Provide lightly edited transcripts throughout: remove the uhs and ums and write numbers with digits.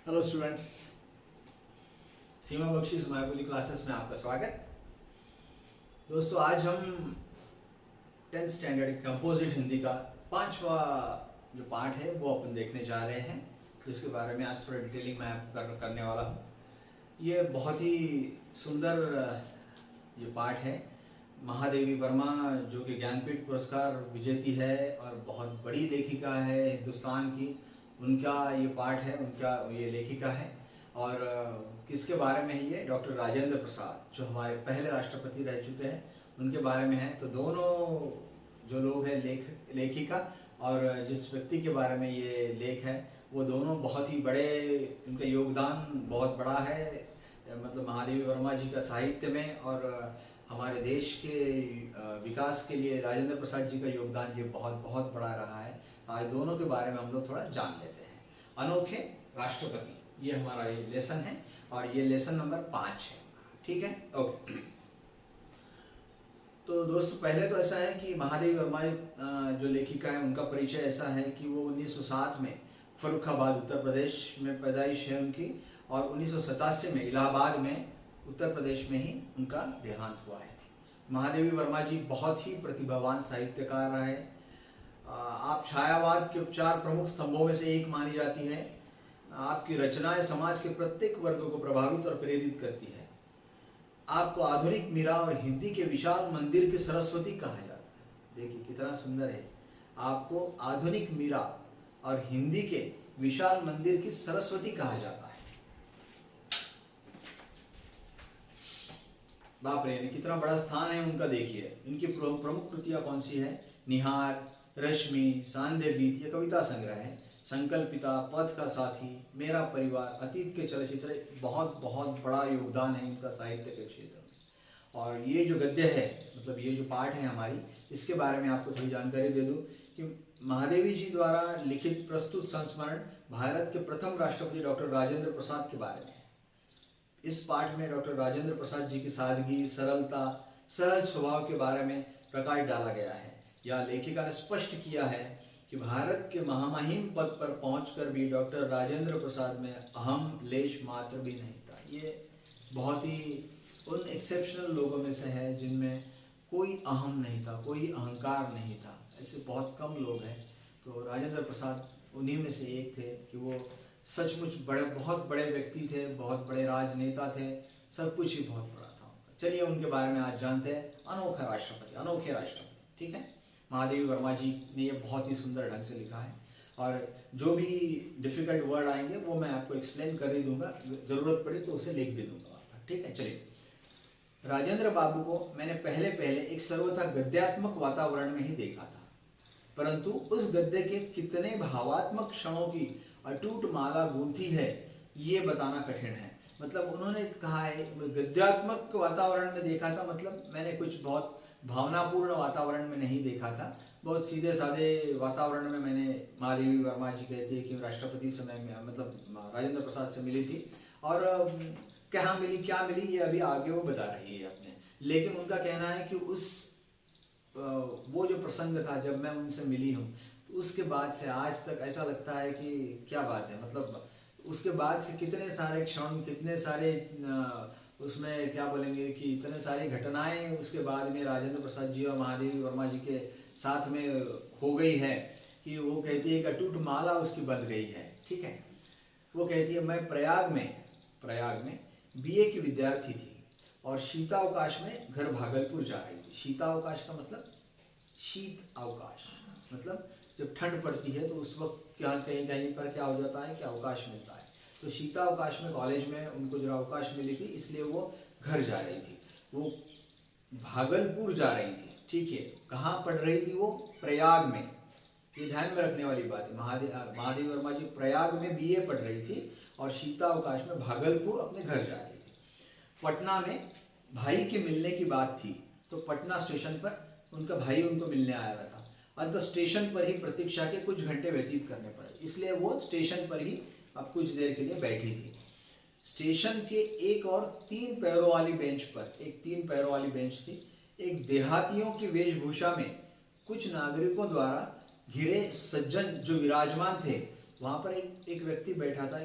Hello students, सीमा Bakshi सुमायबुली classes में आपका स्वागत। दोस्तों, आज हम 10th स्टैंडर्ड कंपोजिट हिंदी का 5वां जो पार्ट है वो अपन देखने जा रहे हैं, जिसके बारे में आज थोड़ा डिटेलिंग मैं करने वाला हूँ। ये बहुत ही सुंदर ये पार्ट है। महादेवी वर्मा जो कि ज्ञानपीठ पुरस्कार विजेती है और बहुत बड़ी लेखिका है हिंदुस्तान की, उनका ये पाठ है, उनका ये लेखिका है। और किसके बारे में है ये? डॉक्टर राजेंद्र प्रसाद, जो हमारे पहले राष्ट्रपति रह चुके हैं, उनके बारे में है। तो दोनों जो लोग हैं, लेखिका और जिस व्यक्ति के बारे में ये लेख है, वो दोनों बहुत ही बड़े, उनका योगदान बहुत बड़ा है। मतलब महादेवी वर्मा जी का साहित्य में और हमारे देश के विकास के लिए राजेंद्र प्रसाद जी का योगदान ये बहुत बहुत बड़ा रहा है। आज दोनों के बारे में हम लोग थोड़ा जान लेते हैं। अनोखे राष्ट्रपति, ये हमारा ये लेसन है और ये लेसन नंबर 5 है। ठीक है, ओके। तो दोस्तों, पहले तो ऐसा है कि महादेवी वर्मा जो लेखिका है, उनका परिचय ऐसा है कि वो 1907 में फर्रुखाबाद उत्तर प्रदेश में पैदाइश है उनकी, और 1987 में इलाहाबाद में उत्तर प्रदेश में ही उनका देहांत हुआ है। महादेवी वर्मा जी बहुत ही प्रतिभावान साहित्यकार रहे। आप छायावाद के 4 प्रमुख स्तंभों में से एक मानी जाती है। आपकी रचनाएं समाज के प्रत्येक वर्ग को प्रभावित और प्रेरित करती है। आपको आधुनिक मीरा और हिंदी के विशाल मंदिर की सरस्वती कहा जाता है। देखिए कितना सुंदर है। आपको आधुनिक मीरा और हिंदी के विशाल मंदिर की सरस्वती कहा जाता है। बाप रे, कितना बड़ा स्थान है उनका। देखिए इनकी प्रमुख कृतियां कौन सी है? निहार, रश्मि, सांध्य गीत, ये कविता संग्रह है। संकल्पिता, पथ का साथी, मेरा परिवार, अतीत के चलचित्र, बहुत बहुत बड़ा योगदान है इनका साहित्य के क्षेत्र में। और ये जो गद्य है, मतलब ये जो पाठ है हमारी, इसके बारे में आपको थोड़ी जानकारी दे दूं कि महादेवी जी द्वारा लिखित प्रस्तुत संस्मरण भारत के प्रथम राष्ट्रपति डॉक्टर राजेंद्र प्रसाद के बारे में है। इस पाठ में डॉक्टर राजेंद्र प्रसाद जी की सादगी, सरलता, सहज स्वभाव के बारे में प्रकाश डाला गया है। या लेखिका ने स्पष्ट किया है कि भारत के महामहिम पद पर पहुंचकर भी डॉक्टर राजेंद्र प्रसाद में अहम लेश मात्र भी नहीं था। ये बहुत ही उन एक्सेप्शनल लोगों में से है जिनमें कोई अहम नहीं था, कोई अहंकार नहीं था। ऐसे बहुत कम लोग हैं। तो राजेंद्र प्रसाद उन्हीं में से एक थे कि वो सचमुच बहुत बड़े व्यक्ति थे, बहुत बड़े राजनेता थे, सब कुछ ही बहुत बड़ा था उनका। चलिए उनके बारे में आज जानते हैं। अनोखा राष्ट्रपति, अनोखे राष्ट्रपति। ठीक है, महादेवी वर्मा जी ने ये बहुत ही सुंदर ढंग से लिखा है। और जो भी डिफिकल्ट वर्ड आएंगे वो मैं आपको एक्सप्लेन कर ही दूंगा, जरूरत पड़ी तो उसे लिख भी दूंगा वहाँ पर। ठीक है, चलिए। राजेंद्र बाबू को मैंने पहले एक सर्वथा गद्यात्मक वातावरण में ही देखा था, परंतु उस गद्य के कितने भावात्मक क्षणों की अटूट माला गूंथी है, ये बताना कठिन है। मतलब उन्होंने कहा है गद्यात्मक वातावरण में देखा था, मतलब मैंने कुछ बहुत भावनापूर्ण वातावरण में नहीं देखा था। बहुत सीधे साधे वातावरण में मैंने महादेवी वर्मा जी कहती है कि राष्ट्रपति से मैं मतलब राजेंद्र प्रसाद से मिली थी, और कहाँ मिली, क्या मिली, ये अभी आगे वो बता रही है अपने। लेकिन उनका कहना है कि उस वो जो प्रसंग था जब मैं उनसे मिली हूँ, तो उसके बाद से आज तक ऐसा लगता है कि क्या बात है। मतलब उसके बाद से कितने सारे क्षण, कितने सारे उसमें क्या बोलेंगे कि इतने सारी घटनाएं उसके बाद में राजेंद्र प्रसाद जी और महादेवी वर्मा जी के साथ में हो गई है कि वो कहती है कि अटूट माला उसकी बंध गई है। ठीक है, वो कहती है मैं प्रयाग में बीए की विद्यार्थी थी और शीतावकाश में घर भागलपुर जा रही थी। शीतावकाश का मतलब शीत अवकाश, मतलब जब ठंड पड़ती है तो उस वक्त क्या कहीं पर क्या हो जाता है कि अवकाश मिलता है। तो शीतावकाश में कॉलेज में उनको जो अवकाश मिली थी, इसलिए वो घर जा रही थी, वो भागलपुर जा रही थी। ठीक है, कहाँ पढ़ रही थी वो? प्रयाग में। ये ध्यान में रखने वाली बात है। महादेवी वर्मा जी प्रयाग में बीए पढ़ रही थी और शीतावकाश में भागलपुर अपने घर जा रही थी। पटना में भाई के मिलने की बात थी, तो पटना स्टेशन पर उनका भाई उनको मिलने आया हुआ था। अंत स्टेशन पर ही प्रतीक्षा के कुछ घंटे व्यतीत करने पड़े, इसलिए वो स्टेशन पर ही अब कुछ देर के लिए बैठी थी। स्टेशन के एक और 3 पैरों वाली बेंच पर, एक 3 पैरों वाली बेंच थी, एक देहातियों की वेशभूषा में कुछ नागरिकों द्वारा घिरे सज्जन जो विराजमान थे, वहां पर एक व्यक्ति बैठा था,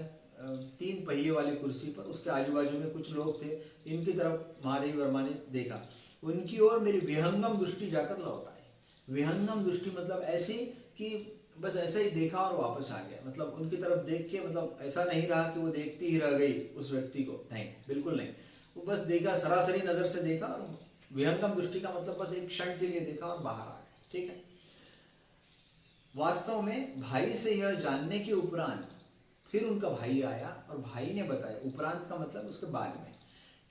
3 पहिए वाली कुर्सी पर, उसके आजू बाजू में कुछ लोग थे। इनकी तरफ महादेवी वर्मा ने देखा, उनकी ओर मेरी विहंगम दृष्टि जाकर लौट आई। विहंगम दृष्टि मतलब ऐसी कि बस ऐसा ही देखा और वापस आ गया। मतलब उनकी तरफ देख के मतलब ऐसा नहीं रहा कि वो देखती ही रह गई उस व्यक्ति को, नहीं, बिल्कुल नहीं। वो बस देखा, सरासरी नजर से देखा, और विहंगम दृष्टि का मतलब बस एक क्षण के लिए देखा और बाहर आ गए। ठीक है। वास्तव में भाई से यह जानने के उपरांत फिर उनका भाई आया और भाई ने बताया, उपरांत का मतलब उसके बाद में,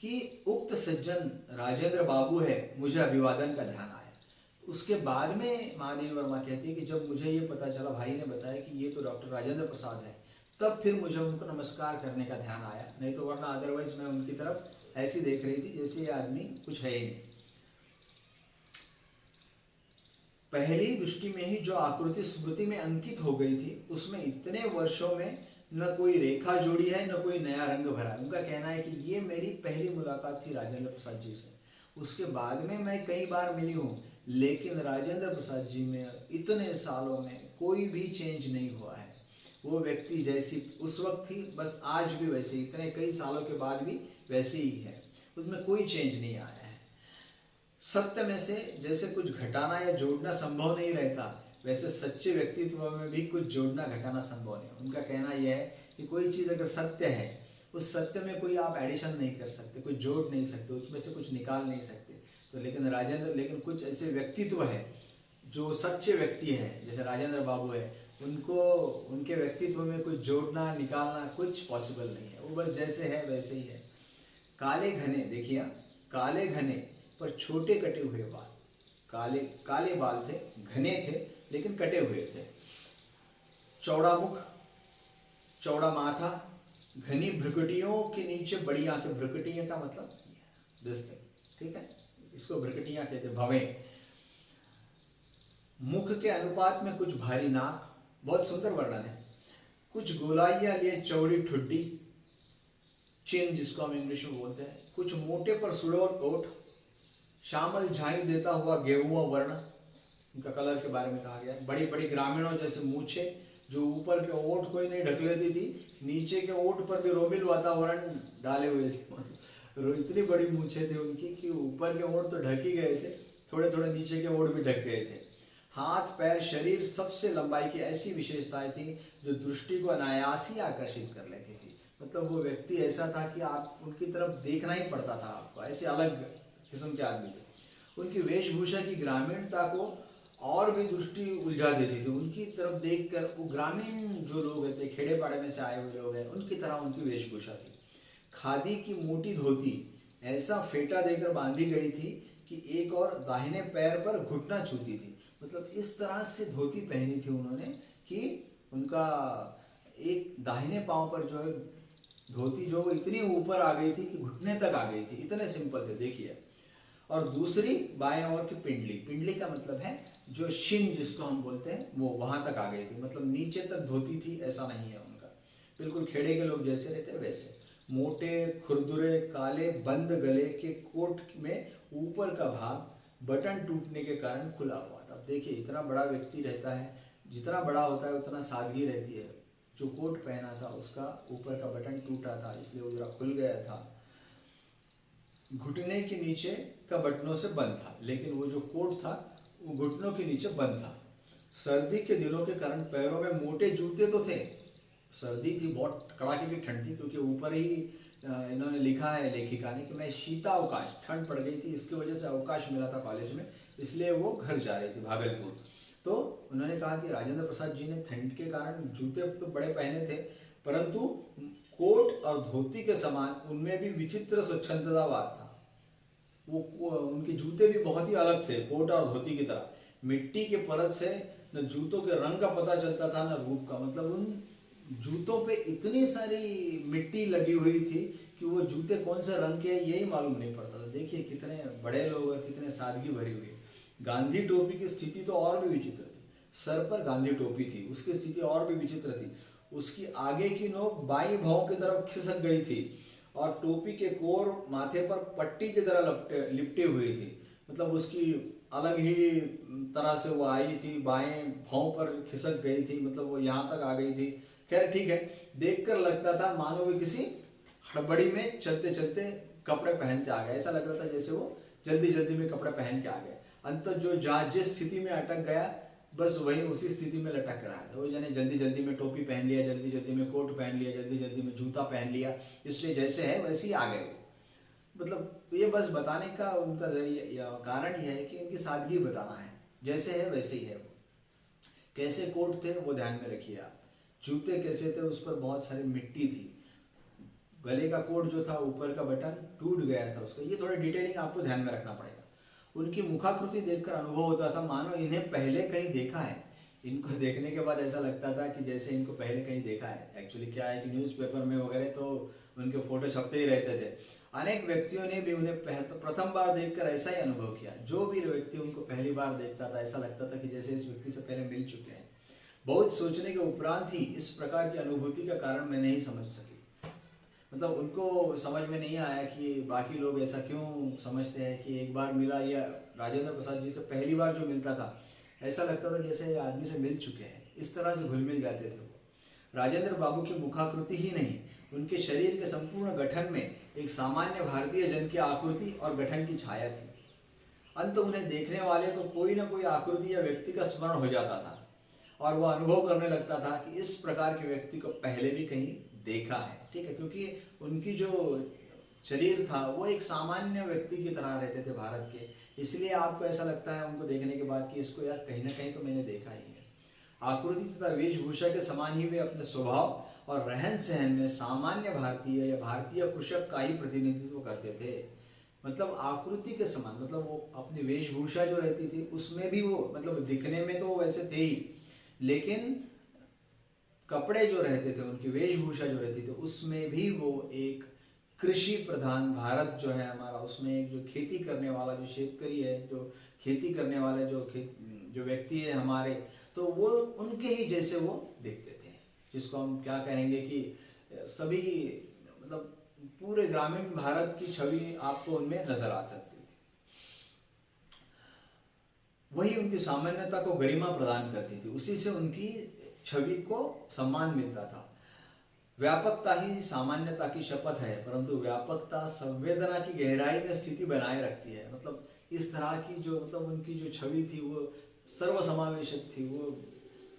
कि उक्त सज्जन राजेंद्र बाबू है, मुझे अभिवादन का ध्यान आया। उसके बाद में महादेवी वर्मा कहती है कि जब मुझे ये पता चला, भाई ने बताया कि ये तो डॉक्टर राजेंद्र प्रसाद है, तब फिर मुझे उनको नमस्कार करने का ध्यान आया, नहीं तो वरना अदरवाइज मैं उनकी तरफ ऐसी देख रही थी जैसे ये आदमी कुछ है ही नहीं। पहली दृष्टि में ही जो आकृति स्मृति में अंकित हो गई थी, उसमें इतने वर्षों में न कोई रेखा जोड़ी है, न कोई नया रंग भरा। उनका कहना है कि ये मेरी पहली मुलाकात थी राजेंद्र प्रसाद जी से। उसके बाद में मैं कई बार मिली हूँ, लेकिन राजेंद्र प्रसाद जी में इतने सालों में कोई भी चेंज नहीं हुआ है। वो व्यक्ति जैसी उस वक्त थी, बस आज भी वैसे, इतने कई सालों के बाद भी वैसे ही है, उसमें कोई चेंज नहीं आया है। सत्य में से जैसे कुछ घटाना या जोड़ना संभव नहीं रहता, वैसे सच्चे व्यक्तित्व में भी कुछ जोड़ना घटाना संभव नहीं। उनका कहना यह है कि कोई चीज़ अगर सत्य है, उस सत्य में कोई आप एडिशन नहीं कर सकते, कोई जोड़ नहीं सकते, उसमें से कुछ निकाल नहीं सकते। तो लेकिन कुछ ऐसे व्यक्तित्व है जो सच्चे व्यक्ति है, जैसे राजेंद्र बाबू है, उनको उनके व्यक्तित्व में कुछ जोड़ना निकालना कुछ पॉसिबल नहीं है। वो बस जैसे है वैसे ही है। काले घने, देखिए, काले घने पर छोटे कटे हुए बाल, काले काले बाल थे, घने थे लेकिन कटे हुए थे। चौड़ा मुख, चौड़ा माथा, घनी भ्रुकुटियों के नीचे बड़ी आंखें। भ्रुकुटियां का मतलब दस्ते, ठीक है, इसको भ्रुकुटियां कहते, भवें। मुख के अनुपात में कुछ भारी नाक, बहुत सुंदर वर्णन है। कुछ गोलाइयां लिए चौड़ी ठुड्डी, चिन जिसको हम इंग्लिश में बोलते हैं। कुछ मोटे पर सुडौल ओठ, श्यामल झाई देता हुआ गेहुआ वर्ण। उनका कलर के बारे में कहा गया। बड़ी बड़ी ग्रामीणों जैसे मूछे, जो ऊपर के ओठ को ही नहीं ढक लेती थी, नीचे के ओठ पर भी रोबिल वातावरण डाले हुए थे। इतनी बड़ी मूछे थी उनकी कि ऊपर के ओठ तो ढक ही गए थे, थोड़े थोड़े नीचे के ओठ भी ढक गए थे। हाथ पैर शरीर सबसे लंबाई की ऐसी विशेषताएं थी जो दृष्टि को अनायास ही आकर्षित कर लेती थी। मतलब वो व्यक्ति ऐसा था कि आप उनकी तरफ देखना ही पड़ता था आपको, ऐसे अलग किस्म के आदमी थे। उनकी वेशभूषा की ग्रामीणता को और भी दृष्टि उलझा देती थी। उनकी तरफ देखकर वो ग्रामीण जो लोग थे, खेड़े पाड़े में से आए हुए लोग हैं, उनकी तरह उनकी वेशभूषा थी। खादी की मोटी धोती ऐसा फेटा देकर बांधी गई थी कि एक और दाहिने पैर पर घुटना छूती थी। मतलब इस तरह से धोती पहनी थी उन्होंने कि उनका एक दाहिने पांव पर जो है धोती जो इतनी ऊपर आ गई थी कि घुटने तक आ गई थी। इतने सिंपल थे, देखिए। और दूसरी बाएं ओर की पिंडली, पिंडली का मतलब है जो शिन जिसको हम बोलते हैं, वो वहां तक आ गई थी। मतलब नीचे तक धोती थी ऐसा नहीं है उनका, बिल्कुल खेड़े के लोग जैसे रहते वैसे। मोटे खुरदुरे काले बंद गले के कोट में ऊपर का भाग बटन टूटने के कारण खुला हुआ था। अब देखिए, इतना बड़ा व्यक्ति रहता है, जितना बड़ा होता है उतना सादगी रहती है। जो कोट पहना था उसका ऊपर का बटन टूटा था, इसलिए वो जरा खुल गया था। घुटने के नीचे का बटनों से बंद था, लेकिन वो जो कोट था वो घुटनों के नीचे बंद था। सर्दी के दिनों के कारण पैरों में मोटे जूते तो थे। सर्दी थी, बहुत कड़ाके की ठंड थी, क्योंकि ऊपर ही इन्होंने लिखा है लेखिका ने कि मैं शीतावकाश, ठंड पड़ गई थी, इसकी वजह से अवकाश मिला था कॉलेज में, इसलिए वो घर जा रही थी भागलपुर। तो उन्होंने कहा कि राजेंद्र प्रसाद जी ने ठंड के कारण जूते तो बड़े पहने थे, परंतु कोट और धोती के समान उनमें भी विचित्र स्वच्छंदतावाद था। वो उनके जूते भी बहुत ही अलग थे, कोट और धोती की तरह। मिट्टी के परत से न जूतों के रंग का पता चलता था न रूप का। मतलब उन जूतों पे इतनी सारी मिट्टी लगी हुई थी कि वो जूते कौन से रंग के हैं यही मालूम नहीं पड़ता था। देखिए कितने बड़े लोग और कितने सादगी भरी हुई। गांधी टोपी की स्थिति तो और भी विचित्र थी। सर पर गांधी टोपी थी, उसकी स्थिति और भी विचित्र थी। उसकी आगे की नोक बाईं भौं की तरफ खिसक गई थी और टोपी के कोर माथे पर पट्टी की तरह लिपटी हुई थी। मतलब उसकी अलग ही तरह से वो आई थी, बाएं भौं पर खिसक गई थी, मतलब वो यहाँ तक आ गई थी। खैर ठीक है, देखकर लगता था मानो वे किसी हड़बड़ी में चलते चलते कपड़े पहनते आ गए। ऐसा लग रहा था जैसे वो जल्दी जल्दी में कपड़े पहन के आ गए। अंततः जो जहाँ जिस स्थिति में अटक गया बस वही उसी स्थिति में लटक रहा है। वो जाने जल्दी जल्दी में टोपी पहन लिया, जल्दी जल्दी में कोट पहन लिया, जल्दी जल्दी में जूता पहन लिया, इसलिए जैसे है वैसे ही आ गए वो। मतलब ये बस बताने का उनका जरिया कारण यह है कि उनकी सादगी बताना है, जैसे है वैसे ही है वो। कैसे कोट थे वो ध्यान में रखिए आप, जूते कैसे थे उस पर बहुत सारी मिट्टी थी, गले का कोट जो था ऊपर का बटन टूट गया था उसका, ये थोड़ा डिटेलिंग आपको ध्यान में रखना पड़ेगा। उनकी मुखाकृति देखकर अनुभव होता था मानो इन्हें पहले कहीं देखा है। इनको देखने के बाद ऐसा लगता था कि जैसे इनको पहले कहीं देखा है। एक्चुअली क्या है कि न्यूज़पेपर में वगैरह तो उनके फोटो छपते ही रहते थे। अनेक व्यक्तियों ने भी उन्हें प्रथम बार देखकर ऐसा ही अनुभव किया। जो भी व्यक्ति उनको पहली बार देखता था ऐसा लगता था कि जैसे इस व्यक्ति से पहले मिल चुके हैं। बहुत सोचने के उपरांत ही इस प्रकार की अनुभूति का कारण मैं नहीं समझ सकी। मतलब उनको समझ में नहीं आया कि बाकी लोग ऐसा क्यों समझते हैं कि एक बार मिला, या राजेंद्र प्रसाद जी से पहली बार जो मिलता था ऐसा लगता था जैसे आदमी से मिल चुके हैं, इस तरह से घुल मिल जाते थे वो। राजेंद्र बाबू की मुखाकृति ही नहीं, उनके शरीर के संपूर्ण गठन में एक सामान्य भारतीय जन की आकृति और गठन की छाया थी। अंत उन्हें देखने वाले को कोई ना कोई आकृति या व्यक्ति का स्मरण हो जाता था और वह अनुभव करने लगता था कि इस प्रकार के व्यक्ति को पहले भी कहीं देखा है। ठीक है, क्योंकि उनकी जो शरीर था वो एक सामान्य व्यक्ति की तरह रहते थे भारत के, इसलिए आपको ऐसा लगता है उनको देखने के बाद कि इसको यार कहीं ना कहीं तो मैंने देखा ही है। आकृति तथा वेशभूषा के समान ही वे अपने स्वभाव और रहन सहन में सामान्य भारतीय या भारतीय कृषक का ही प्रतिनिधित्व करते थे। मतलब आकृति के समान, मतलब वो अपनी वेशभूषा जो रहती थी उसमें भी वो, मतलब दिखने में तो वैसे थे ही, लेकिन कपड़े जो रहते थे, उनकी वेशभूषा जो रहती थी उसमें भी वो एक कृषि प्रधान भारत जो है हमारा, उसमें एक जो खेती करने वाला जो शेतकरी है, जो खेती करने वाले जो व्यक्ति है हमारे, तो वो उनके ही जैसे वो दिखते थे, जिसको हम क्या कहेंगे कि सभी, मतलब पूरे ग्रामीण भारत की छवि आपको उनमें नजर आ सकती थी। वही उनकी सामान्यता को गरिमा प्रदान करती थी, उसी से उनकी छवि को सम्मान मिलता था। व्यापकता ही सामान्यता की शपथ है, परंतु व्यापकता संवेदना की गहराई में स्थिति बनाए रखती है। मतलब इस तरह की जो, मतलब उनकी जो छवि थी वो सर्वसमावेशक थी, वो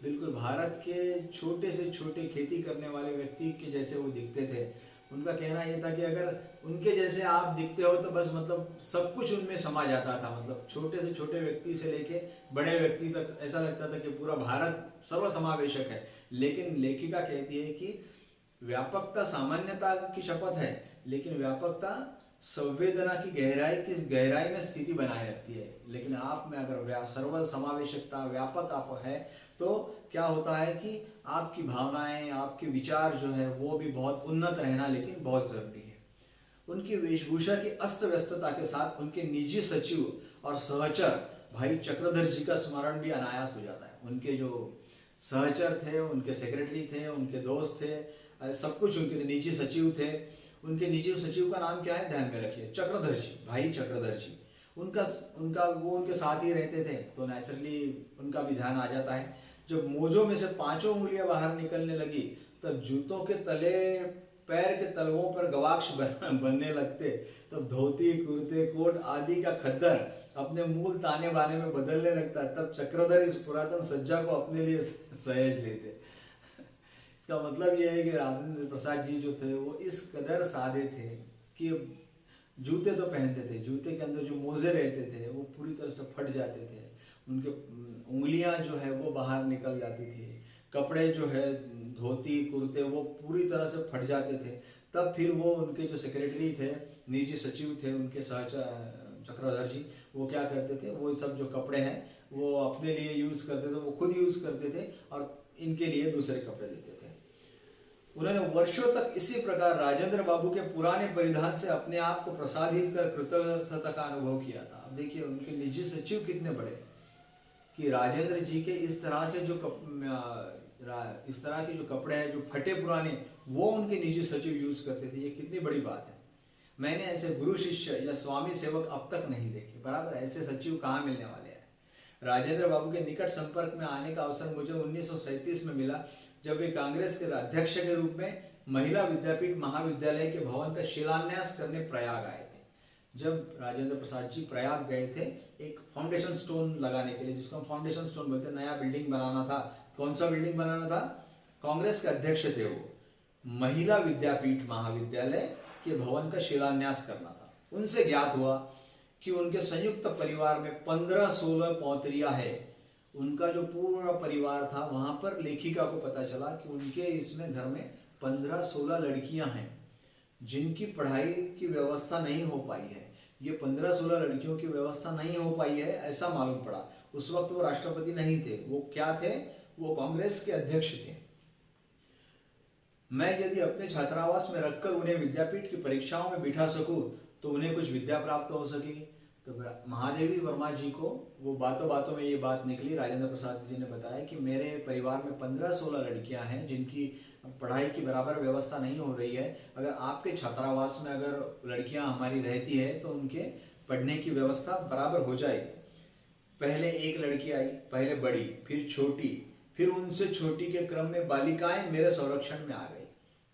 बिल्कुल भारत के छोटे से छोटे खेती करने वाले व्यक्ति के जैसे वो दिखते थे। उनका कहना ये था कि अगर उनके जैसे आप दिखते हो तो बस मतलब सब कुछ उनमें समा जाता था। मतलब छोटे से छोटे व्यक्ति से लेके बड़े व्यक्ति तक ऐसा लगता था कि पूरा भारत सर्वसमावेशक है। लेकिन लेखिका कहती है कि व्यापकता सामान्यता की शपथ है, लेकिन व्यापकता संवेदना की गहराई में स्थिति बनाए रखती है। लेकिन आप में अगर सर्व समावेशकता व्यापक आप है तो क्या होता है कि आपकी भावनाएं, आपके विचार जो है वो भी बहुत उन्नत रहना लेकिन बहुत जरूरी है। उनकी वेशभूषा की अस्त व्यस्तता के साथ उनके निजी सचिव और सहचर भाई चक्रधर जी का स्मरण भी अनायास हो जाता है। उनके जो सहचर थे, उनके सेक्रेटरी थे, उनके दोस्त थे, सब कुछ उनके थे, निजी सचिव थे। उनके निजी सचिव का नाम क्या है ध्यान में रखिए, चक्रधर जी, भाई चक्रधर जी। उनका वो उनके साथ ही रहते थे, तो नेचुरली उनका भी ध्यान आ जाता है। जब मोजों में से 5 उंगलियां बाहर निकलने लगी तब जूतों के तले, पैर के तलवों पर गवाक्ष बनने लगते, तब धोती, कुर्ते, कोट आदि का खद्दर अपने मूल ताने बाने में बदलने लगता, तब चक्रधर इस पुरातन सज्जा को अपने लिए सहेज लेते। इसका मतलब यह है कि राजेंद्र प्रसाद जी जो थे वो इस कदर सादे थे कि जूते तो पहनते थे, जूते के अंदर जो मोजे रहते थे वो पूरी तरह से फट जाते थे, उनके उंगलियां जो है वो बाहर निकल जाती थी, कपड़े जो है धोती कुर्ते वो पूरी तरह से फट जाते थे। तब फिर वो उनके जो सेक्रेटरी थे, निजी सचिव थे, उनके सहचर चक्रधर जी, वो क्या करते थे, वो सब जो कपड़े हैं वो अपने लिए यूज करते थे, वो खुद यूज करते थे और इनके लिए दूसरे कपड़े देते थे। उन्होंने वर्षों तक इसी प्रकार राजेंद्र बाबू के पुराने परिधान से अपने आप को प्रसादित कर कृतज्ञता का अनुभव किया था। अब देखिए उनके निजी सचिव कितने बड़े कि राजेंद्र जी के इस तरह से जो इस तरह के जो कपड़े हैं जो फटे पुराने, वो उनके निजी सचिव यूज करते थे। ये कितनी बड़ी बात है। मैंने ऐसे गुरु शिष्य या स्वामी सेवक अब तक नहीं देखे, बराबर ऐसे सचिव कहाँ मिलने वाले हैं। राजेंद्र बाबू के निकट संपर्क में आने का अवसर मुझे 1937 में मिला, जब वे कांग्रेस के अध्यक्ष के रूप में महिला विद्यापीठ महाविद्यालय के भवन का शिलान्यास करने प्रयाग आए थे। जब राजेंद्र प्रसाद जी प्रयाग गए थे एक फाउंडेशन स्टोन लगाने के लिए, जिसको हम फाउंडेशन स्टोन बोलते हैं, नया बिल्डिंग बनाना था। कौन सा बिल्डिंग बनाना था? कांग्रेस के अध्यक्ष थे वो, महिला विद्यापीठ महाविद्यालय के भवन का शिलान्यास करना था। उनसे ज्ञात हुआ कि उनके संयुक्त परिवार में 15-16 पौत्रियां है। उनका जो पूरा परिवार था, वहां पर लेखिका को पता चला कि उनके इसमें घर में 15-16 लड़कियां हैं जिनकी पढ़ाई की व्यवस्था नहीं हो पाई है। ये 15-16 लड़कियों की व्यवस्था नहीं हो पाई है ऐसा मालूम पड़ा। उस वक्त वो राष्ट्रपति नहीं थे, वो क्या थे? वो कांग्रेस के अध्यक्ष थे। मैं यदि अपने छात्रावास में रखकर उन्हें विद्यापीठ की परीक्षाओं में बिठा सकूं तो उन्हें कुछ विद्या प्राप्त हो सकेगी। तो महादेवी वर्मा जी को वो बातों बातों में ये बात निकली। राजेंद्र प्रसाद जी ने बताया कि मेरे परिवार में 15-16 लड़कियां हैं जिनकी पढ़ाई की बराबर व्यवस्था नहीं हो रही है। अगर आपके छात्रावास में अगर लड़कियां हमारी रहती है तो उनके पढ़ने की व्यवस्था बराबर हो जाएगी। पहले एक लड़की आई, पहले बड़ी, फिर छोटी, फिर उनसे छोटी के क्रम में बालिकाएं मेरे संरक्षण में आ गई।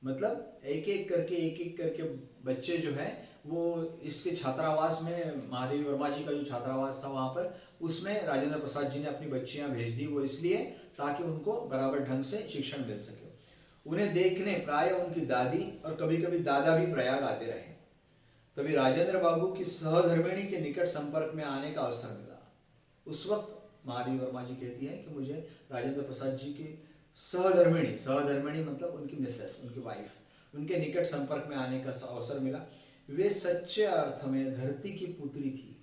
मतलब एक एक करके बच्चे जो है वो इसके छात्रावास में, महादेवी वर्मा जी का जो छात्रावास था वहां पर, उसमें राजेंद्र प्रसाद जी ने अपनी बच्चियां भेज दी। वो इसलिए ताकि उनको बराबर ढंग से शिक्षण मिल सके। उन्हें देखने प्राय उनकी दादी और कभी कभी दादा भी प्रयाग आते रहे। तभी राजेंद्र बाबू की सहधर्मिणी के निकट संपर्क में आने का अवसर मिला। उस वक्त महादेवी वर्मा जी कहती है कि मुझे राजेंद्र प्रसाद जी की सहधर्मिणी मतलब उनकी मिसेस, उनकी वाइफ, उनके निकट संपर्क में आने का अवसर मिला। वे सच्चे अर्थ में धरती की पुत्री थी।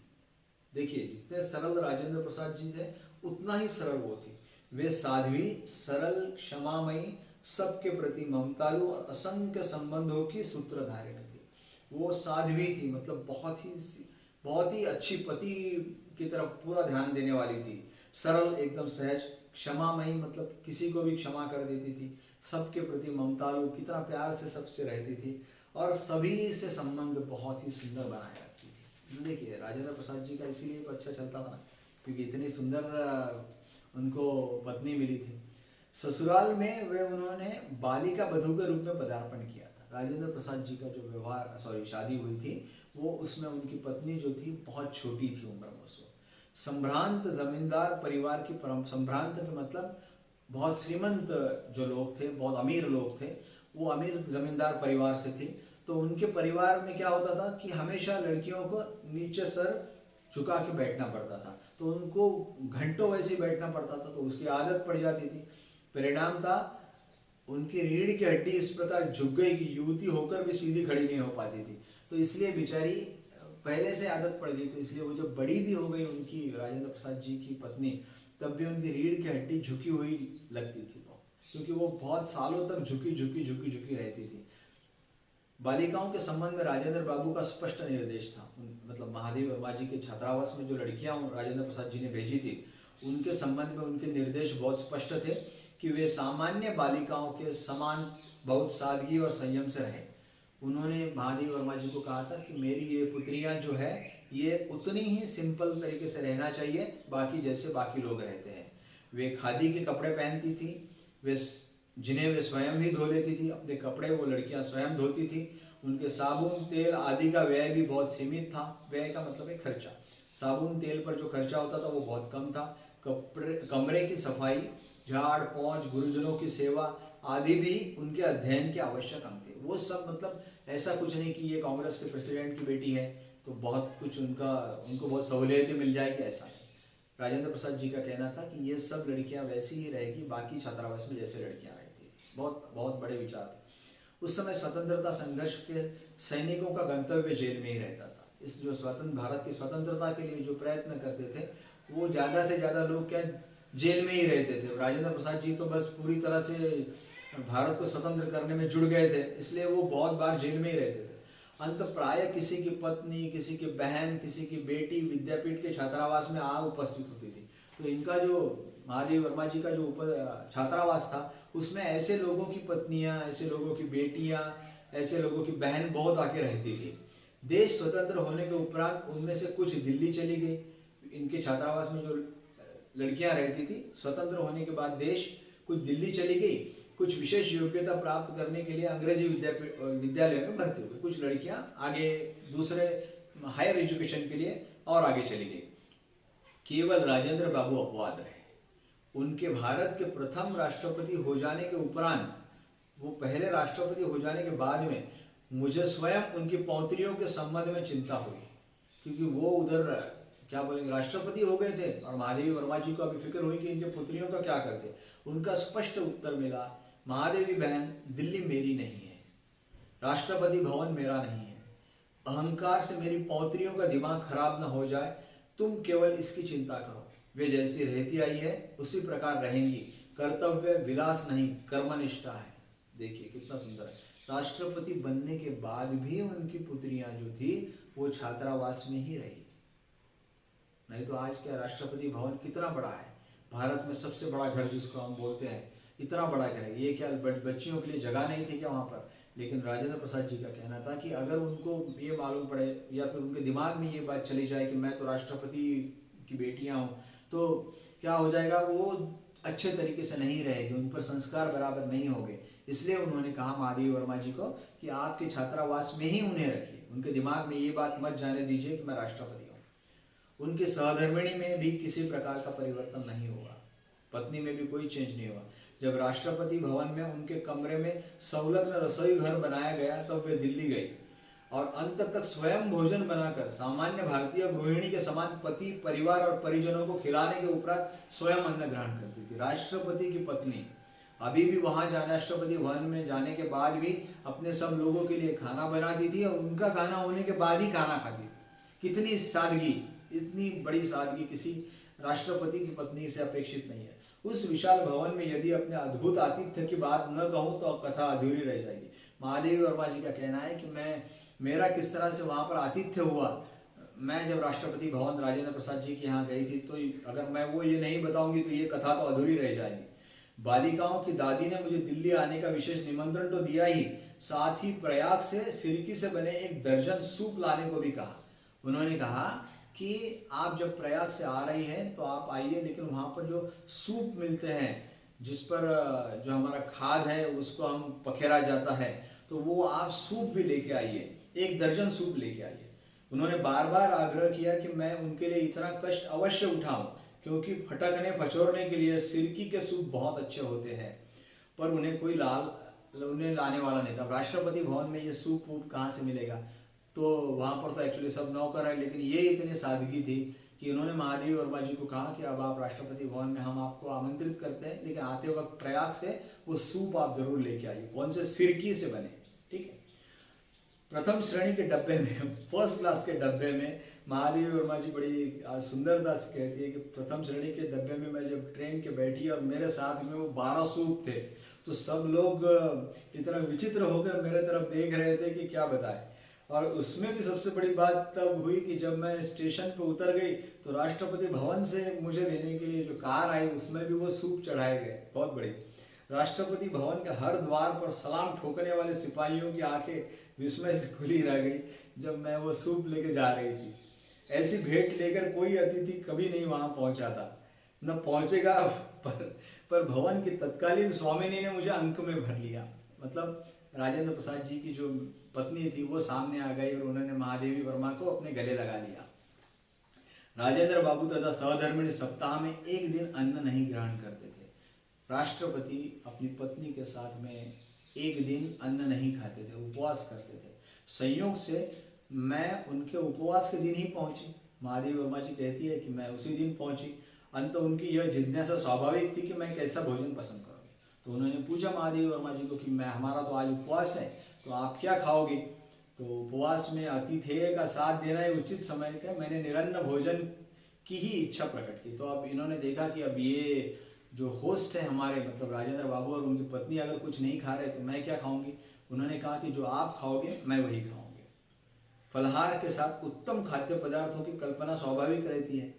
देखिए, जितने सरल राजेंद्र प्रसाद जी थे उतना ही सरल वो थी। वे साध्वी, सरल, क्षमामयी, सबके प्रति ममतालु और असंख्य संबंधों की सूत्रधारिणी थी। वो साध्वी थी, मतलब बहुत ही अच्छी पति की तरफ पूरा ध्यान देने वाली थी। सरल, एकदम सहज। क्षमामयी मतलब किसी को भी क्षमा कर देती थी। सबके प्रति ममतालु, कितना प्यार से सबसे रहती थी और सभी से संबंध बहुत ही सुंदर बनाए रखती थी। देखिए, राजेंद्र प्रसाद जी का इसीलिए तो अच्छा चलता था क्योंकि इतनी सुंदर उनको पत्नी मिली थी। ससुराल में वे उन्होंने बालिका बधू के रूप में पदार्पण किया था। राजेंद्र प्रसाद जी का जो शादी हुई थी वो, उसमें उनकी पत्नी जो थी बहुत छोटी थी उम्र में। उसको संभ्रांत जमींदार परिवार की संभ्रांत के मतलब बहुत श्रीमंत जो लोग थे, बहुत अमीर लोग थे, वो अमीर जमींदार परिवार से थे। तो उनके परिवार में क्या होता था कि हमेशा लड़कियों को नीचे सर झुका के बैठना पड़ता था, तो उनको घंटों वैसे ही बैठना पड़ता था, तो उसकी आदत पड़ जाती थी। परिणाम था उनकी रीढ़ की हड्डी इस प्रकार झुक गई कि युवती होकर भी सीधी खड़ी नहीं हो पाती थी। तो इसलिए बेचारी पहले से आदत पड़ गई, तो इसलिए वो जब बड़ी भी हो गई उनकी राजेंद्र प्रसाद जी की पत्नी, तब भी उनकी रीढ़ की हड्डी झुकी हुई लगती थी, क्योंकि वो बहुत सालों तक झुकी रहती थी। बालिकाओं के संबंध में राजेंद्र बाबू का स्पष्ट निर्देश था। मतलब महादेवी वर्मा जी के छात्रावास में जो लड़कियां राजेंद्र प्रसाद जी ने भेजी थी, उनके संबंध में उनके निर्देश बहुत स्पष्ट थे कि वे सामान्य बालिकाओं के समान बहुत सादगी और संयम से रहें। उन्होंने महादेवी वर्मा जी को कहा था कि मेरी ये पुत्रियां जो है ये उतनी ही सिंपल तरीके से रहना चाहिए बाकी जैसे बाकी लोग रहते हैं। वे खादी के कपड़े पहनती थी, जिन्हें वे स्वयं ही धो लेती थी। अपने कपड़े वो लड़कियां स्वयं धोती थी। उनके साबुन, तेल आदि का व्यय भी बहुत सीमित था। व्यय का मतलब है खर्चा। साबुन तेल पर जो खर्चा होता था वो बहुत कम था। कमरे की सफाई, झाड़ पोंछ, गुरुजनों की सेवा आदि भी उनके अध्ययन के आवश्यक अंग थे। वो सब मतलब ऐसा कुछ नहीं कि ये कांग्रेस के प्रेसिडेंट की बेटी है तो बहुत कुछ उनको बहुत सहूलियतें मिल जाएगी, ऐसा नहीं। राजेंद्र प्रसाद जी का कहना था कि ये सब लड़कियां वैसी ही रहेगी बाकी छात्रावास में जैसे लड़कियां रहती थी। बहुत बहुत बड़े विचार थे। उस समय स्वतंत्रता संघर्ष के सैनिकों का गंतव्य जेल में ही रहता था। इस जो स्वतंत्र भारत की स्वतंत्रता के लिए जो प्रयत्न करते थे वो ज्यादा से ज्यादा लोग क्या जेल में ही रहते थे। राजेंद्र प्रसाद जी तो बस पूरी तरह से भारत को स्वतंत्र करने में जुड़ गए थे, इसलिए वो बहुत बार जेल में ही रहते थे। अंत प्राय किसी की पत्नी, किसी की बहन, किसी की बेटी विद्यापीठ के छात्रावास में आ उपस्थित होती थी। तो इनका जो महादेवी वर्मा जी का जो छात्रावास था उसमें ऐसे लोगों की पत्नियां, ऐसे लोगों की बेटियां, ऐसे लोगों की बहन बहुत आके रहती थी। देश स्वतंत्र होने के उपरांत उनमें से कुछ दिल्ली चली गई। इनके छात्रावास में जो लड़कियां रहती थी। स्वतंत्र होने के बाद देश कुछ दिल्ली चली गई, कुछ विशेष योग्यता प्राप्त करने के लिए अंग्रेजी विद्यालय में भर्ती हो गई, कुछ लड़कियां आगे दूसरे हायर एजुकेशन के लिए और आगे चली गई। केवल राजेंद्र बाबू अपवाद रहे। उनके भारत के प्रथम राष्ट्रपति हो जाने के उपरांत, वो पहले राष्ट्रपति हो जाने के बाद में मुझे स्वयं उनकी पौत्रियों के संबंध में चिंता हुई, क्योंकि वो उधर क्या बोलेंगे राष्ट्रपति हो गए थे और महादेवी वर्मा जी को अभी फिक्र हुई कि इनके पुत्रियों का क्या करते। उनका स्पष्ट उत्तर मिला, महादेवी बहन, दिल्ली मेरी नहीं है, राष्ट्रपति भवन मेरा नहीं है, अहंकार से मेरी पौत्रियों का दिमाग खराब न हो जाए, तुम केवल इसकी चिंता करो। वे जैसी रहती आई है उसी प्रकार रहेंगी, कर्तव्य विलास नहीं कर्मनिष्ठा है। देखिए कितना सुंदर है। राष्ट्रपति बनने के बाद भी उनकी पुत्रियां जो थी वो छात्रावास में ही रही। नहीं तो आज क्या राष्ट्रपति भवन कितना बड़ा है, भारत में सबसे बड़ा घर जिसको हम बोलते हैं, इतना बड़ा घर है। ये क्या बच्चियों के लिए जगह नहीं थी क्या वहाँ पर? लेकिन राजेंद्र प्रसाद जी का कहना था कि अगर उनको ये मालूम पड़े या फिर उनके दिमाग में ये बात चली जाए कि मैं तो राष्ट्रपति की बेटियां हूँ, तो क्या हो जाएगा, वो अच्छे तरीके से नहीं रहेगी, उन पर संस्कार बराबर नहीं होंगे। इसलिए उन्होंने कहा महादेवी वर्मा जी को कि आपके छात्रावास में ही उन्हें रखिए, उनके दिमाग में ये बात मत जाने दीजिए कि मैं राष्ट्रपति हूँ। उनके सहधर्मिणी में भी किसी प्रकार का परिवर्तन नहीं हुआ, पत्नी में भी कोई चेंज नहीं हुआ। जब राष्ट्रपति भवन में उनके कमरे में संलग्न रसोई घर बनाया गया तब वे दिल्ली गई और अंत तक स्वयं भोजन बनाकर सामान्य भारतीय गृहिणी के समान पति, परिवार और परिजनों को खिलाने के उपरांत स्वयं अन्न ग्रहण करती थी। राष्ट्रपति की पत्नी अभी भी वहां राष्ट्रपति भवन में जाने के बाद भी अपने सब लोगों के लिए खाना बनाती थी और उनका खाना होने के बाद ही खाना खाती थी। कितनी सादगी, इतनी बड़ी सादगी किसी राष्ट्रपति की पत्नी से अपेक्षित नहीं है। उस विशाल भवन में यदि अपने अद्भुत आतिथ्य की बात न कहूं तो कथा अधूरी रह जाएगी। महादेवी वर्मा जी का कहना है कि मेरा किस तरह से वहां पर आतिथ्य हुआ। मैं जब राष्ट्रपति भवन राजेंद्र प्रसाद जी के यहाँ गई थी तो अगर मैं वो ये नहीं बताऊंगी तो ये कथा तो अधूरी रह जाएगी। बालिकाओं की दादी ने मुझे दिल्ली आने का विशेष निमंत्रण तो दिया ही, साथ ही प्रयाग से सिरकी से बने 1 दर्जन सूप लाने को भी कहा। उन्होंने कहा कि आप जब प्रयाग से आ रही हैं तो आप आइए, लेकिन वहाँ पर जो सूप मिलते हैं जिस पर जो हमारा खाद है उसको हम पखेरा जाता है, तो वो आप सूप भी लेके आइए, 1 दर्जन सूप लेके आइए। उन्होंने बार बार आग्रह किया कि मैं उनके लिए इतना कष्ट अवश्य उठाऊं, क्योंकि फटकने फचोरने के लिए सिरकी के सूप बहुत अच्छे होते हैं, पर उन्हें लाने वाला नहीं था। राष्ट्रपति भवन में ये सूप वूप कहाँ से मिलेगा? तो वहाँ पर तो एक्चुअली सब नौकर है, लेकिन ये इतनी सादगी थी कि उन्होंने महादेवी वर्मा जी को कहा कि अब आप राष्ट्रपति भवन में हम आपको आमंत्रित करते हैं, लेकिन आते वक्त प्रयाग से वो सूप आप जरूर लेके आइए। कौन से? सिरकी से बने। ठीक है। प्रथम श्रेणी के डब्बे में, फर्स्ट क्लास के डब्बे में महादेवी वर्मा जी बड़ी सुंदरता से कहती है कि प्रथम श्रेणी के डब्बे में मैं जब ट्रेन के बैठी और मेरे साथ में वो 12 सूप थे, तो सब लोग इतना विचित्र होकर मेरे तरफ देख रहे थे कि क्या बताएं। और उसमें भी सबसे बड़ी बात तब हुई कि जब मैं स्टेशन पे उतर गई तो राष्ट्रपति भवन से मुझे लेने के लिए जो कार आई उसमें भी वो सूप चढ़ाए गए। बहुत बड़ी। राष्ट्रपति भवन के हर द्वार पर सलाम ठोकने वाले सिपाहियों की आंखें विस्मय से खुली रह गई जब मैं वो सूप लेके जा रही थी। ऐसी भेंट लेकर कोई अतिथि कभी नहीं वहां पहुंचा था, न पहुंचेगा, पर भवन की तत्कालीन स्वामिनी ने मुझे अंक में भर लिया। मतलब राजेंद्र प्रसाद जी की जो पत्नी थी वो सामने आ गई और उन्होंने महादेवी वर्मा को अपने गले लगा लिया। राजेंद्र बाबू तथा सहधर्मिणी सप्ताह में 1 दिन अन्न नहीं ग्रहण करते थे। राष्ट्रपति अपनी पत्नी के साथ में 1 दिन अन्न नहीं खाते थे, उपवास करते थे। संयोग से मैं उनके उपवास के दिन ही पहुंची। महादेवी वर्मा जी कहती है कि मैं उसी दिन पहुंची। अंत उनकी यह जिज्ञासा स्वाभाविक थी कि मैं कैसा भोजन पसंद करूँगी। तो उन्होंने पूछा महादेवी वर्मा जी को कि हमारा तो आज उपवास है, तो आप क्या खाओगे? तो उपवास में अतिथेय का साथ देना ही उचित समय का, मैंने निरन्न भोजन की ही इच्छा प्रकट की। तो अब इन्होंने देखा कि अब ये जो होस्ट है हमारे, मतलब राजेंद्र बाबू और उनकी पत्नी अगर कुछ नहीं खा रहे तो मैं क्या खाऊंगी? उन्होंने कहा कि जो आप खाओगे मैं वही खाऊंगी। फलहार के साथ उत्तम खाद्य पदार्थों की कल्पना स्वाभाविक रहती है।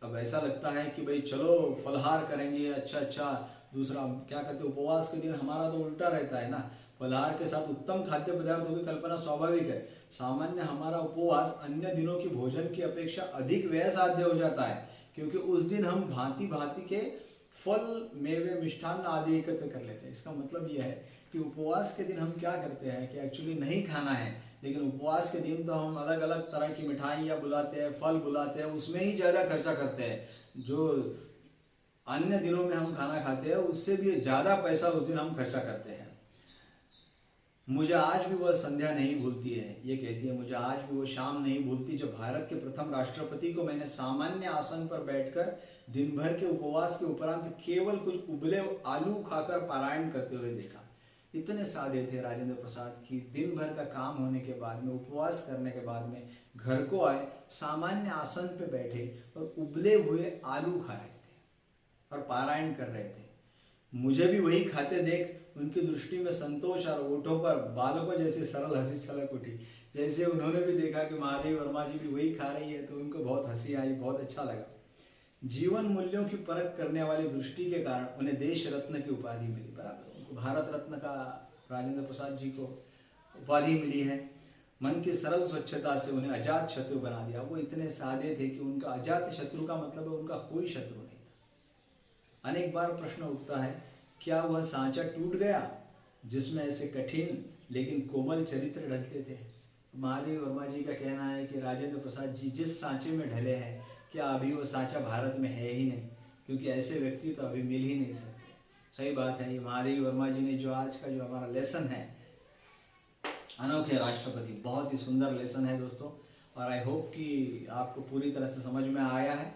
अब ऐसा लगता है कि भाई चलो फलहार करेंगे, अच्छा। दूसरा क्या करते, उपवास के दिन हमारा तो उल्टा रहता है ना, फलहार के साथ उत्तम खाद्य पदार्थों की कल्पना स्वाभाविक है। सामान्य हमारा उपवास अन्य दिनों की भोजन की अपेक्षा अधिक व्यय साध्य हो जाता है, क्योंकि उस दिन हम भांति भांति के फल, मेवे, मिष्ठान्न आदि एकत्र कर लेते हैं। इसका मतलब यह है कि उपवास के दिन हम क्या करते हैं कि एक्चुअली नहीं खाना है, लेकिन उपवास के दिन तो हम अलग अलग तरह की मिठाइयाँ बुलाते हैं, फल बुलाते हैं, उसमें ही ज़्यादा खर्चा करते हैं। जो अन्य दिनों में हम खाना खाते हैं उससे भी ज़्यादा पैसा उस दिन हम खर्चा करते हैं। मुझे आज भी वह संध्या नहीं भूलती है, ये कहती है, मुझे आज भी वो शाम नहीं भूलती जब भारत के प्रथम राष्ट्रपति को मैंने सामान्य आसन पर बैठकर दिन भर के उपवास के उपरांत केवल कुछ उबले आलू खाकर पारायण करते हुए देखा। इतने सादे थे राजेंद्र प्रसाद कि दिन भर का काम होने के बाद में, उपवास करने के बाद में घर को आए, सामान्य आसन पे बैठे और उबले हुए आलू खा रहे थे और पारायण कर रहे थे। मुझे भी वही खाते देख उनकी दृष्टि में संतोष और ओठों पर बालकों जैसी सरल हंसी छलक उठी। जैसे उन्होंने भी देखा कि महादेवी वर्मा जी भी वही खा रही है तो उनको बहुत हंसी आई, बहुत अच्छा लगा। जीवन मूल्यों की परख करने वाली दृष्टि के कारण उन्हें देश रत्न की उपाधि मिली। बराबर, उनको भारत रत्न का राजेंद्र प्रसाद जी को उपाधि मिली है। मन की सरल स्वच्छता से उन्हें अजात शत्रु बना दिया। वो इतने सादे थे कि उनका अजात शत्रु का मतलब है उनका कोई शत्रु नहीं था। अनेक बार प्रश्न उठता है, क्या वह सांचा टूट गया जिसमें ऐसे कठिन लेकिन कोमल चरित्र ढलते थे? महादेवी वर्मा जी का कहना है कि राजेंद्र प्रसाद जी जिस सांचे में ढले हैं, क्या अभी वो सांचा भारत में है ही नहीं, क्योंकि ऐसे व्यक्ति तो अभी मिल ही नहीं सकते। सही बात है। ये महादेवी वर्मा जी ने जो आज का जो हमारा लेसन है, अनोखे राष्ट्रपति, बहुत ही सुंदर लेसन है दोस्तों, और आई होप कि आपको पूरी तरह से समझ में आया है।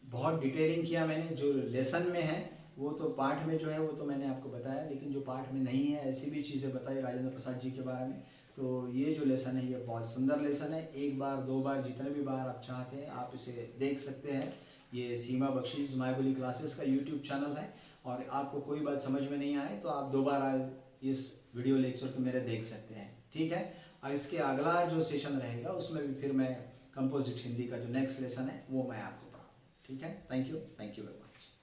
बहुत डिटेलिंग किया मैंने। जो लेसन में है वो तो पाठ में जो है वो तो मैंने आपको बताया, लेकिन जो पाठ में नहीं है ऐसी भी चीज़ें बताई राजेंद्र प्रसाद जी के बारे में। तो ये जो लेसन है ये बहुत सुंदर लेसन है। एक बार, दो बार, जितने भी बार आप चाहते हैं आप इसे देख सकते हैं। ये सीमा बख्शीश माय बोली क्लासेस का यूट्यूब चैनल है, और आपको कोई बात समझ में नहीं आए तो आप दोबारा इस वीडियो लेक्चर को मेरे देख सकते हैं, ठीक है। और इसके अगला जो सेशन रहेगा उसमें भी फिर मैं कंपोजिट हिंदी का जो नेक्स्ट लेसन है वो मैं आपको पढ़ाऊँ, ठीक है। Thank you very much.